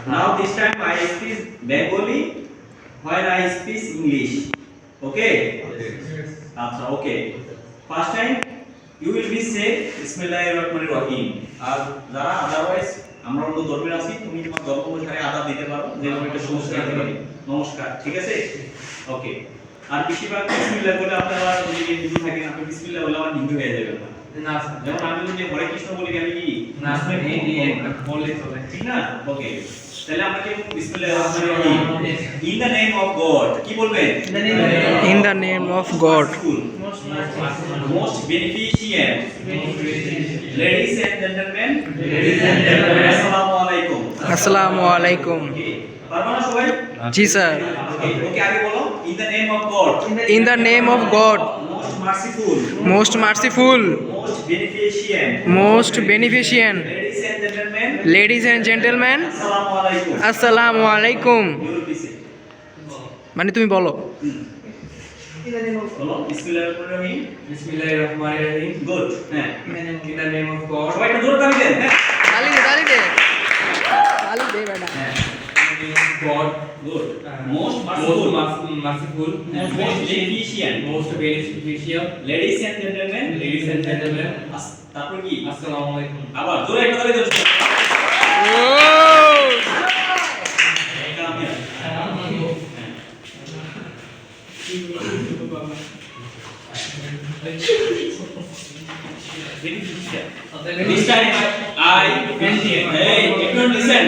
Now this time I speak Bengali while I speak English. Okay? Okay. First time you will be say Bismillahirrahmanirrahim. আর যারা otherwise আমরা অন্য ধর্মের আছি তুমি তোমার ধর্ম অনুসারে আদা দিতে পারো যেমন একটা নমস্কার দিতে পারি নমস্কার ঠিক আছে ওকে আর বেশিরভাগ বিসমিল্লাহ বলে আপনারা যদি হিন্দু থাকেন আপনি বিসমিল্লাহ বলে আমার হিন্দু হয়ে যাবে না যেমন আমি যদি হরে কৃষ্ণ বলি আমি কি না এই একটা বললে চলে ঠিক না ওকে তাহলে আমরা কি বিসমিল্লাহির রহমানির রহিম in the name of God কি বলবেন In the name of God. Most beneficent ladies and gentlemen assalamu alaikum Assalamu alaikum. পারবানা সবাই জি স্যার। ওকে আগে বলো in the name of god In the name of God, most merciful most merciful, most beneficent most beneficent, ladies and gentlemen ladies and gentlemen, assalamu alaikum Assalamu alaikum. you will be say মানে তুমি বলো। বলো বিসমিল্লাহিররহমানিররহিম Bismillahirrahmanirrahim. Good হ্যাঁ In the name of God. সবাই একটু জোরে তালি দেন হ্যাঁ তালি দে তালি দে তালি দে বেটা। In the name of God. Good most Most merciful merciful. most beneficent Most beneficial. ladies and gentlemen Ladies and gentlemen. তারপর কি Assalamu alaikum. আবার জোরে একটা তালি দেন ও এটা আমি This time I hey everyone listen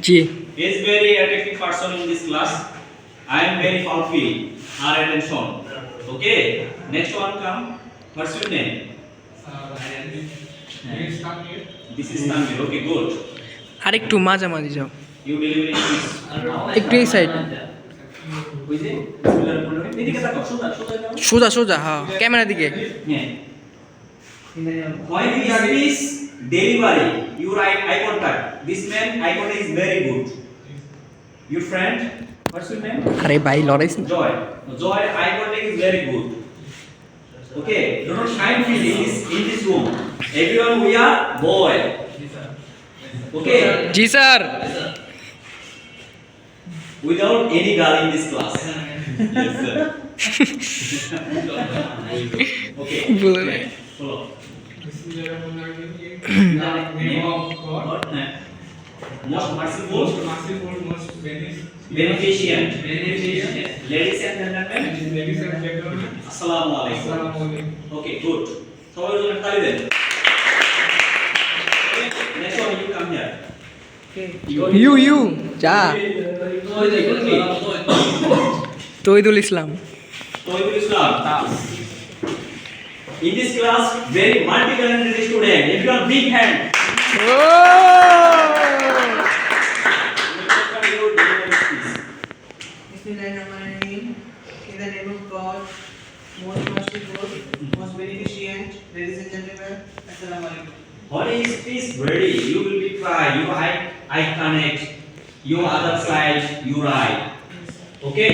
G is very attractive person in this class I am very fulfill our attention okay next one come what's your name this is Tanvir okay good আরেকটু মাঝামাঝি যাও you deliver English একটু এই side বুঝলে বিসমিল্লাহির রহমানির রহিম এদিকে তাকাও সোজা সোজা যাও সোজা সোজা হ্যাঁ ক্যামেরা দিকে হ্যাঁ when you speak delivery you write eye contact this man eye contact is very good your friend what's your name আরে ভাই লড়াইছ না joy joy eye contact is very good okay do not shine in this room everyone we are boy okay G sir without any girl in this class yes sir okay বলে নাই follow In the name of God. most merciful Most merciful, most beneficent beneficent. ladies and gentlemen Ladies and gentlemen. assalamu alaikum Assalamu alaikum. okay good সবাই জন্য তালি দেন next one you come here you যা তৈদুল ইসলাম Tohidul Islam in this class very multi-talented student everyone big hand O Bismillahirrahmanirrahim. In the name of God, most merciful, most beneficent, ladies and gentlemen, Assalamu alaikum. when is this ready you will be try you eye connect your other side you right okay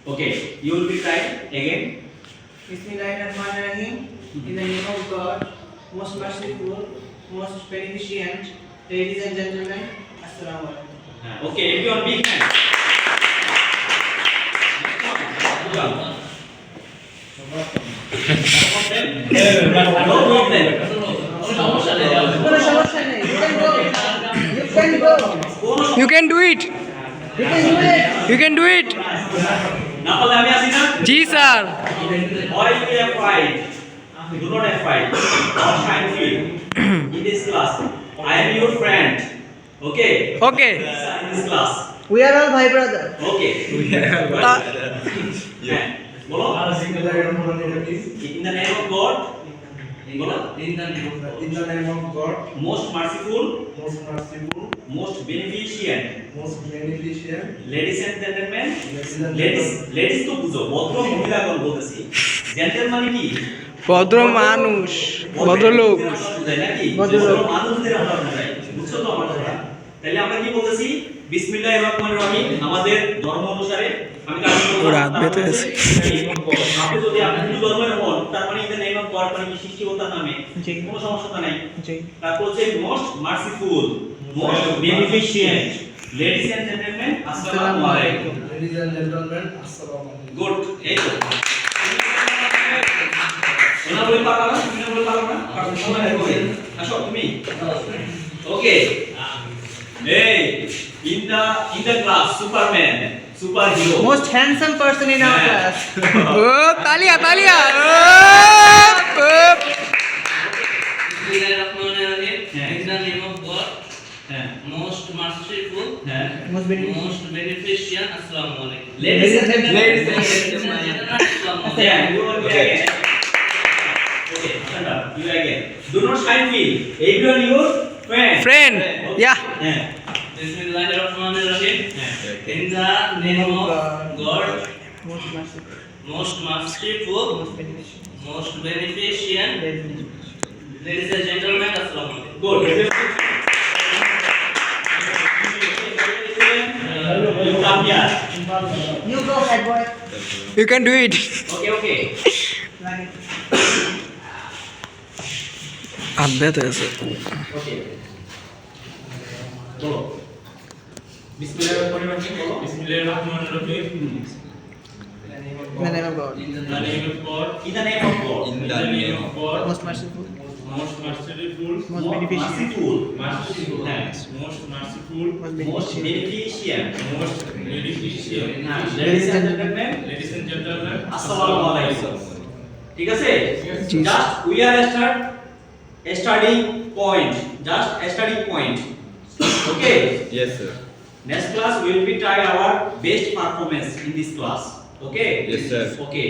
okay you will be try again Bismillahirrahmanirrahim. In the name of God, most merciful, most beneficent, ladies and gentlemen, Assalamu alaikum. okay everyone big hand no problem কোনো সমস্যা নেই। You can go. You can go. You can do it You can do it. You can do it না বলে আমি আসি না জি sir why you have fight do not have fight or shine free in this class I am your friend okay okay in this class We are all my brother. okay yeah bolo in the name of God bolo In the name of God. In the name of God, most merciful most merciful, most beneficent most beneficent, ladies and gentlemen ladies ladies তো বুঝো ভদ্র মহিলাগণ বলতেছি gentle মানে কি ভদ্র মানুষ ভদ্রলোক ভদ্রলোক মানুষদের আমরা বোঝাই বুঝছো তো আমার কথা তাহলে আমরা কি বলতেছি বিসমিল্লাহির রহমানির রহিম আমাদের ধর্ম অনুসারে আমি কাজ করব রাত বেতে আছে আপনি যদি আপনি হিন্দু ধর্মের হন তার মানে in the name of god মানে কি সৃষ্টিকর্তার নামে কোনো সমস্যা নাই জি তারপর হচ্ছে most merciful most beneficent. Ladies and gentlemen, assalamu alaikum. Ladies and gentlemen, assalamu alaikum. Good. এই তো। ওনা বলে পারবা না? তুমি না বলে পারবা না? পারবা না হবে। আসো তুমি। ওকে। এই in the class Superman, superhero. Most handsome person in our Yeah. class. O তালিয়া তালিয়া O Bismillahirrahmanirrahim. Yeah. In the name of God, হ্যাঁ most merciful, হ্যাঁ Most beneficial. most beneficent. Assalamu alaikum. Ladies and gentlemen. Ladies and gentlemen, assalamu alaikum. Yeah, you will be again. Okay, stand up. You again. Do not shy feel. Everyone your friend. Friend. Okay. Yeah. Yeah. Bismillahirrahmanirrahim. Yeah. In the name of God, Most merciful. most merciful, Most beneficial. most beneficent. Ladies and gentlemen, assalamu alaikum. Good. You come here. You go head boy. You can do it. Okay, okay. Line. আব্বে তো আছে Okay. বলো। বিসমিল্লাহিররহমানিররহিম বলো। Bismillahirrahmanirrahim. In the name of God. In the name of God. In the name of God. In the name of God. Most merciful. Most merciful. Most beneficent. Merciful. Merciful. হ্যাঁ। Most merciful. Most beneficent. Most beneficent. হ্যাঁ, Ladies and gentlemen, Ladies and gentlemen, আসসালামু আলাইকুম। ঠিক আছে? জি। Just we are studying point. Just a study point. Okay? Yes, sir. Next class we will be try our best performance in this class. Okay? Yes, sir. Okay.